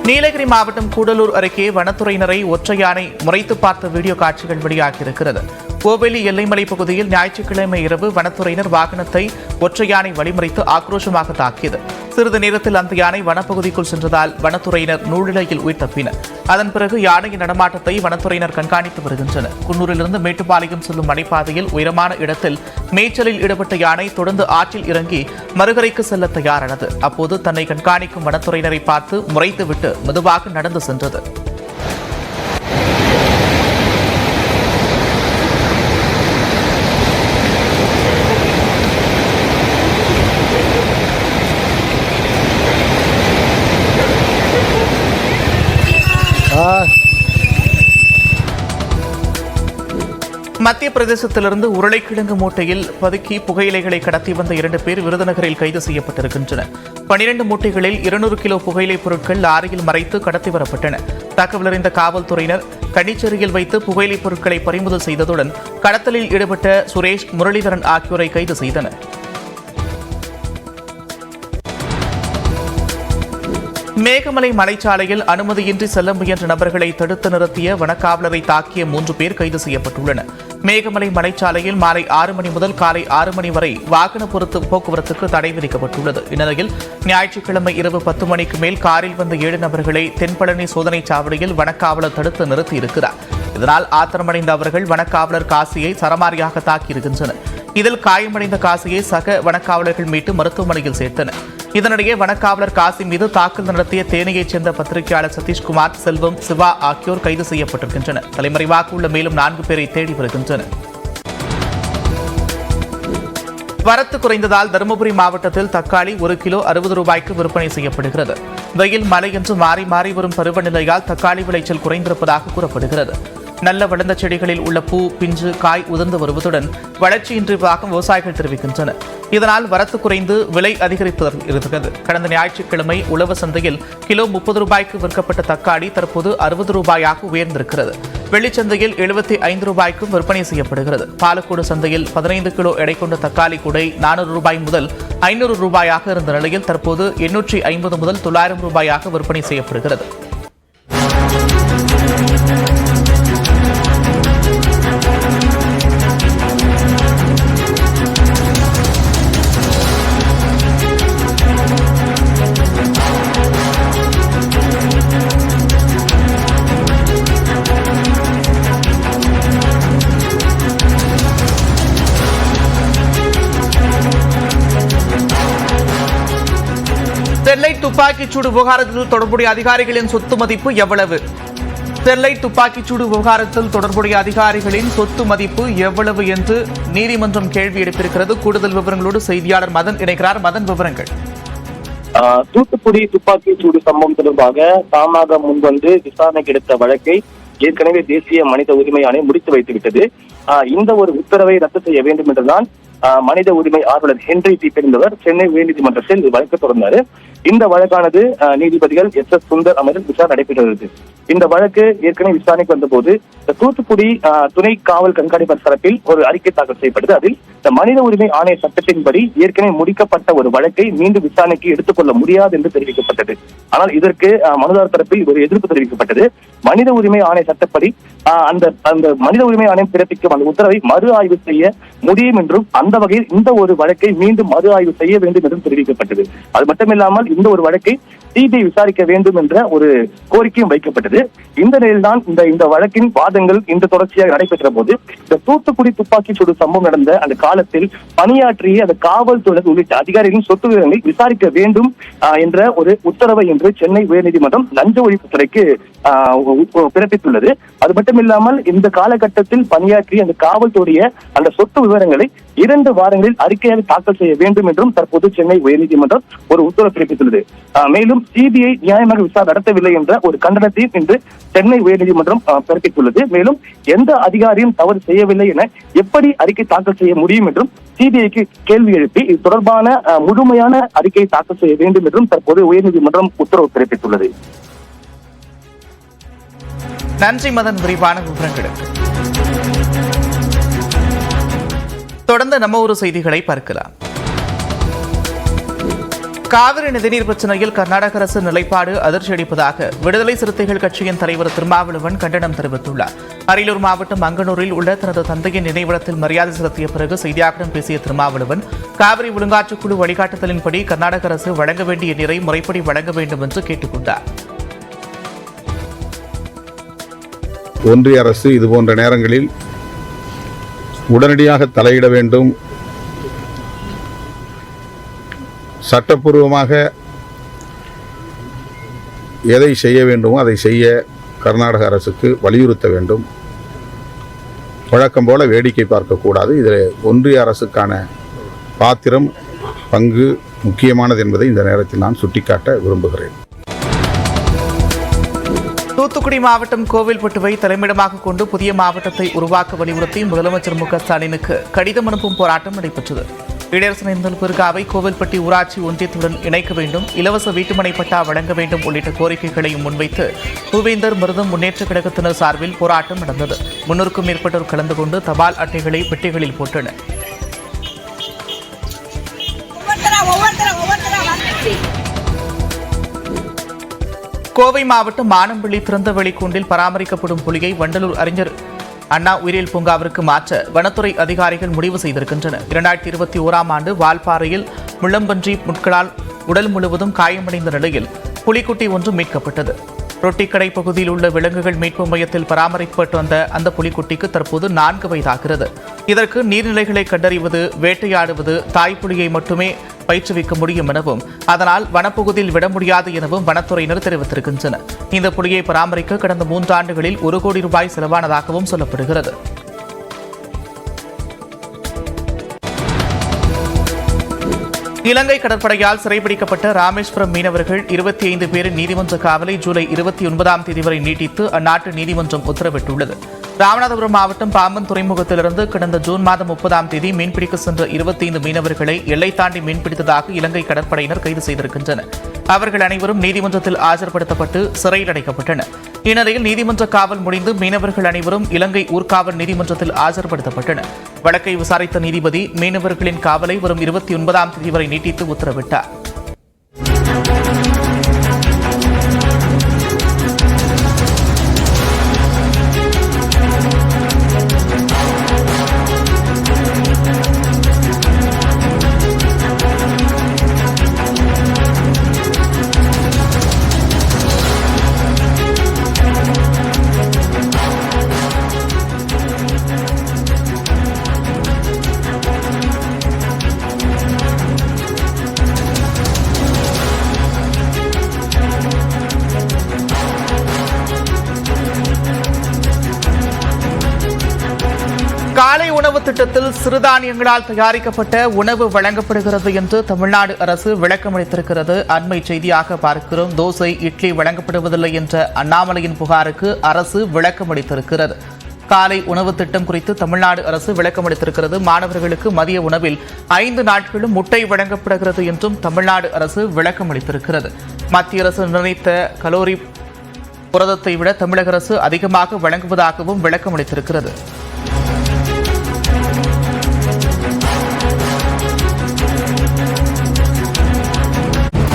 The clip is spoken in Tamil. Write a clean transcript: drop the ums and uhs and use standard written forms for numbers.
நீலகிரி மாவட்டம் கூடலூர் அருகே வனத்துறையினரை ஒற்றை யானை முறைத்து பார்த்த வீடியோ காட்சிகள் வெளியாகியிருக்கிறது. கோவேலி எல்லைமலை பகுதியில் ஞாயிற்றுக்கிழமை இரவு வனத்துறையினர் வாகனத்தை ஒற்றை யானை வழிமறித்து ஆக்ரோஷமாக தாக்கியது. சிறிது நேரத்தில் அந்த யானை வனப்பகுதிக்குள் சென்றதால் வனத்துறையினர் நூலிழையில் உயிர் தப்பினர். அதன் பிறகு யானையின் நடமாட்டத்தை வனத்துறையினர் கண்காணித்து வருகின்றனர். குன்னூரிலிருந்து மேட்டுப்பாளையம் செல்லும் மலைப்பாதையில் உயரமான இடத்தில் மேய்ச்சலில் ஈடுபட்ட யானை தொடர்ந்து ஆற்றில் இறங்கி மறுகரைக்கு செல்ல தயாரானது. அப்போது தன்னை கண்காணிக்கும் வனத்துறையினரை பார்த்து முறைத்துவிட்டு மெதுவாக நடந்து சென்றது. மத்திய பிரதேசத்திலிருந்து உருளைக்கிழங்கு மூட்டையில் பதுக்கி புகையிலைகளை கடத்தி வந்த 2 பேர் விருதுநகரில் கைது செய்யப்பட்டிருக்கின்றனர். 12 மூட்டைகளில் 200 கிலோ புகையிலை பொருட்கள் லாரியில் மறைத்து கடத்தி வரப்பட்டன. தகவலறிந்த காவல்துறையினர் கனிச்சேரியில் வைத்து புகையிலை பொருட்களை பறிமுதல் செய்ததுடன் கடத்தலில் ஈடுபட்ட சுரேஷ், முரளிதரன் ஆகியோரை கைது செய்தனர். மேகமலை மலைச்சாலையில் அனுமதியின்றி செல்ல முயன்ற நபர்களை தடுத்து நிறுத்திய வனக்காவலரை தாக்கிய 3 பேர் கைது செய்யப்பட்டுள்ளனர். மேகமலை மலைச்சாலையில் மாலை 6 மணி முதல் காலை 6 மணி வரை வாகன போக்குவரத்துக்கு தடை விதிக்கப்பட்டுள்ளது. இந்நிலையில் ஞாயிற்றுக்கிழமை இரவு 10 மணிக்கு மேல் காரில் வந்த 7 நபர்களை தென்பழனி சோதனைச் சாவடியில் வனக்காவலர் தடுத்து நிறுத்தியிருக்கிறார். இதனால் ஆத்திரமடைந்த அவர்கள் வனக்காவலர் காசியை சரமாரியாக தாக்கியிருக்கின்றனர். இதில் காயமடைந்த காசியை சக வனக்காவலர்கள் மீட்டு மருத்துவமனையில் சேர்த்தனர். இதனிடையே வனக்காவலர் காசி மீது தாக்கல் நடத்திய தேனியைச் சேர்ந்த பத்திரிகையாளர் சதீஷ்குமார், செல்வம், சிவா ஆகியோர் கைது செய்யப்பட்டிருக்கின்றனர். தலைமறைவாக உள்ள மேலும் 4 பேரை தேடி வருகின்றனர். வரத்து குறைந்ததால் தருமபுரி மாவட்டத்தில் தக்காளி 1 கிலோ 60 ரூபாய்க்கு விற்பனை செய்யப்படுகிறது. வெயில், மழை என்று மாறி மாறி வரும் பருவநிலையால் தக்காளி விளைச்சல் குறைந்திருப்பதாக கூறப்படுகிறது. நல்ல வளர்ந்த செடிகளில் உள்ள பூ, பிஞ்சு, காய் உதிர்ந்து வருவதுடன் வளர்ச்சியின்றியாக விவசாயிகள் தெரிவிக்கின்றனர். இதனால் வரத்து குறைந்து விலை அதிகரித்து இருக்கிறது. கடந்த ஞாயிற்றுக்கிழமை உழவு சந்தையில் கிலோ 30 ரூபாய்க்கு விற்கப்பட்ட தக்காளி தற்போது 60 ரூபாயாக உயர்ந்திருக்கிறது. வெள்ளிச்சந்தையில் 75 ரூபாய்க்கும் விற்பனை செய்யப்படுகிறது. பாலக்கோடு சந்தையில் 15 கிலோ எடை கொண்ட தக்காளி கூடை 400 ரூபாய் முதல் 500 ரூபாயாக இருந்த நிலையில் தற்போது 850 முதல் 900 ரூபாயாக விற்பனை செய்யப்படுகிறது. ஸ்டெர்லைட் துப்பாக்கிச்சூடு விவகாரத்தில் தொடர்புடைய அதிகாரிகளின் சொத்து மதிப்பு எவ்வளவு? ஸ்டெர்லைட் துப்பாக்கிச்சூடு விவகாரத்தில் தொடர்புடைய அதிகாரிகளின் சொத்து மதிப்பு எவ்வளவு என்று நீதிமன்றம் கேள்வி எழுப்பியிருக்கிறது. கூடுதல் விவரங்களோடு செய்தியாளர் மதன் இணைக்கிறார். மதன், விவரங்கள். தூத்துக்குடி துப்பாக்கிச்சூடு சம்பவம் தொடர்பாக தாமாக முன்வந்து விசாரணைக்கு எடுத்த வழக்கை ஏற்கனவே தேசிய மனித உரிமை ஆணையம் முடித்து வைத்துவிட்டது. இந்த ஒரு உத்தரவை ரத்து செய்ய வேண்டும் என்றுதான் மனித உரிமை ஆர்வலர் ஹென்றி டி என்பவர் சென்னை உயர்நீதிமன்றத்தில் வழக்கு தொடர்ந்தார். இந்த வழக்கானது நீதிபதிகள் எஸ் சுந்தர் அமரில் விசாரணை நடைபெற்றது. இந்த வழக்கு ஏற்கனவே விசாரணைக்கு வந்தபோது தூத்துக்குடி துணை காவல் கண்காணிப்பாளர் தரப்பில் ஒரு அறிக்கை தாக்கல் செய்யப்பட்டது. அதில் இந்த மனித உரிமை ஆணைய சட்டத்தின்படி ஏற்கனவே முடிக்கப்பட்ட ஒரு வழக்கை மீண்டும் விசாரணைக்கு எடுத்துக்கொள்ள முடியாது என்று தெரிவிக்கப்பட்டது. ஆனால் இதற்கு மனுதாரர் தரப்பில் ஒரு எதிர்ப்பு தெரிவிக்கப்பட்டது. மனித உரிமை ஆணைய சட்டப்படி அந்த மனித உரிமை ஆணையம் பிறப்பிக்கும் அந்த உத்தரவை மறு ஆய்வு செய்ய முடியும் என்றும் அந்த வகையில் இந்த ஒரு வழக்கை மீண்டும் மறு ஆய்வு செய்ய வேண்டும் என்றும் தெரிவிக்கப்பட்டது. அது மட்டுமில்லாமல் இந்த ஒரு வழக்கை சிபிஐ விசாரிக்க வேண்டும் என்ற ஒரு கோரிக்கையும் வைக்கப்பட்டது. இந்த நிலையில்தான் இந்த வழக்கின் வாதங்கள் இன்று தொடர்ச்சியாக நடைபெற்ற போது இந்த தூத்துக்குடி துப்பாக்கிச்சூடு சம்பவம் நடந்த அந்த காலத்தில் பணியாற்றிய அந்த காவல்துறை உள்ளிட்ட அதிகாரிகளின் சொத்து விவரங்களை விசாரிக்க வேண்டும் என்ற ஒரு உத்தரவை இன்று சென்னை உயர்நீதிமன்றம் லஞ்ச ஒழிப்புத்துறைக்கு பிறப்பித்துள்ளது. அது மட்டுமில்லாமல் இந்த காலகட்டத்தில் பணியாற்றிய அந்த காவல்துறைய அந்த சொத்து விவரங்களை 2 வாரங்களில் அறிக்கையாக தாக்கல் செய்ய வேண்டும் என்றும் தற்போது சென்னை உயர்நீதிமன்றம் ஒரு உத்தரவு பிறப்பித்துள்ளது. மேலும் சிபிஐ நியாயமாக விசாரணை நடத்தவில்லை என்ற ஒரு கண்டனத்தையும் இன்று சென்னை உயர்நீதிமன்றம் பிறப்பித்துள்ளது. மேலும் எந்த அதிகாரியும் தவறு செய்யவில்லை என எப்படி அறிக்கை தாக்கல் செய்ய முடியும் என்றும் சிபிஐக்கு கேள்வி எழுப்பி இது தொடர்பான முழுமையான அறிக்கையை தாக்கல் செய்ய வேண்டும் என்றும் தற்போது உயர்நீதிமன்றம் உத்தரவு பிறப்பித்துள்ளது. நன்றி மதன், விரிவான விவரங்களுக்கு. தொடர்ந்து நம்ம ஒரு செய்திகளை பார்க்கலாம். காவிரி நதிநீர் பிரச்சினையில் கர்நாடக அரசு நிலைப்பாடு அதிர்ச்சியளிப்பதாக விடுதலை சிறுத்தைகள் கட்சியின் தலைவர் திருமாவளவன் கண்டனம் தெரிவித்துள்ளார். அரியலூர் மாவட்டம் அங்கனூரில் உள்ள தனது தந்தையின் நினைவிடத்தில் மரியாதை செலுத்திய பிறகு செய்தியாளர்களிடம் பேசிய திருமாவளவன், காவிரி ஒழுங்காற்றுக்குழு வழிகாட்டுதலின்படி கர்நாடக அரசு வழங்க வேண்டிய நீரை முறைப்படி வழங்க வேண்டும் என்று கேட்டுக் கொண்டார். ஒன்றிய அரசு இதுபோன்ற நேரங்களில் உடனடியாக தலையிட வேண்டும், சட்டப்பூர்வமாக எதை செய்ய வேண்டுமோ அதை செய்ய கர்நாடக அரசுக்கு வலியுறுத்த வேண்டும். வழக்கம் போல வேடிக்கை பார்க்கக்கூடாது. இதில் ஒன்றிய அரசுக்கான பாத்திரம், பங்கு முக்கியமானது என்பதை இந்த நேரத்தில் நான் சுட்டிக்காட்ட விரும்புகிறேன். தூத்துக்குடி மாவட்டம் கோவில்பட்டுவை தலைமையிடமாக கொண்டு புதிய மாவட்டத்தை உருவாக்க வலியுறுத்தி முதலமைச்சர் மு.க.ஸ்டாலினுக்கு கடிதம் அனுப்பும் போராட்டம் நடைபெற்றது. இடையரசு நெந்தல் பெருகாவை கோவில்பட்டி ஊராட்சி ஒன்றியத்துடன் இணைக்க வேண்டும், இலவச வீட்டுமனை பட்டா வழங்க வேண்டும் உள்ளிட்ட கோரிக்கைகளையும் முன்வைத்து பூவேந்தர் மிருதம் முன்னேற்ற கழகத்தினர் சார்பில் போராட்டம் நடந்தது. 300க்கும் மேற்பட்டோர் கலந்து கொண்டு தபால் அட்டைகளை பெட்டிகளில் போட்டனர். கோவை மாவட்டம் மானம்பள்ளி திறந்தவெளி கூண்டில் பராமரிக்கப்படும் புலியை வண்டலூர் அறிஞர் அண்ணா உயிரியல் பூங்காவிற்கு மாற்ற வனத்துறை அதிகாரிகள் முடிவு செய்திருக்கின்றனர். 2021ஆம் ஆண்டு வால்பாறையில் முள்ளம்பன்றி முட்களால் உடல் முழுவதும் காயமடைந்த நிலையில் புலிக்குட்டி ஒன்று மீட்கப்பட்டது. ரொட்டிக்கடை பகுதியில் உள்ள விலங்குகள் மீட்பு மையத்தில் பராமரிக்கப்பட்டு வந்த அந்த புலிக்குட்டிக்கு தற்போது 4 வயதாகிறது. இதற்கு நீர்நிலைகளை கண்டறிவது, வேட்டையாடுவது, தாய்ப்புலியை மட்டுமே பயிற்றுவிக்க முடியும் எனவும், அதனால் வனப்பகுதியில் விட முடியாது எனவும் வனத்துறையினர் தெரிவித்திருக்கின்றனர். இந்த புலியை பராமரிக்க கடந்த 3 ஆண்டுகளில் 1 கோடி ரூபாய் செலவானதாகவும் சொல்லப்படுகிறது. இலங்கை கடற்படையால் சிறைபிடிக்கப்பட்ட ராமேஸ்வரம் மீனவர்கள் 25 பேரின் நீதிமன்ற காவலை ஜூலை 29ஆம் தேதி வரை நீட்டித்து அந்நாட்டு நீதிமன்றம் உத்தரவிட்டுள்ளது. ராமநாதபுரம் மாவட்டம் பாம்பன் துறைமுகத்திலிருந்து கடந்த ஜூன் மாதம் 30ஆம் தேதி மீன்பிடிக்க சென்ற 25 மீனவர்களை எல்லை தாண்டி மீன்பிடித்ததாக இலங்கை கடற்படையினர் கைது செய்திருக்கின்றனர். அவர்கள் அனைவரும் நீதிமன்றத்தில் ஆஜர்படுத்தப்பட்டு சிறையில் அடைக்கப்பட்டனர். இந்நிலையில் நீதிமன்ற காவல் முடிந்து மீனவர்கள் அனைவரும் இலங்கை ஊர்காவல் நீதிமன்றத்தில் ஆஜர்படுத்தப்பட்டனர். வழக்கை விசாரித்த நீதிபதி மீனவர்களின் காவலை வரும் 29ஆம் தேதி வரை நீட்டித்து உத்தரவிட்டார். காலை உணவு திட்டத்தில் சிறுதானியங்களால் தயாரிக்கப்பட்ட உணவு வழங்கப்படுகிறது என்று தமிழ்நாடு அரசு விளக்கமளித்திருக்கிறது. அண்மை செய்தியாக பார்க்கிறோம். தோசை, இட்லி வழங்கப்படுவதில்லை என்ற அண்ணாமலையின் புகாருக்கு அரசு விளக்கமளித்திருக்கிறது. காலை உணவு திட்டம் குறித்து தமிழ்நாடு அரசு விளக்கமளித்திருக்கிறது. மாணவர்களுக்கு மதிய உணவில் 5 நாட்களும் முட்டை வழங்கப்படுகிறது என்றும் தமிழ்நாடு அரசு விளக்கமளித்திருக்கிறது. மத்திய அரசு நிர்ணயித்த கலோரி புரதத்தை விட தமிழக அரசு அதிகமாக வழங்குவதாகவும் விளக்கமளித்திருக்கிறது.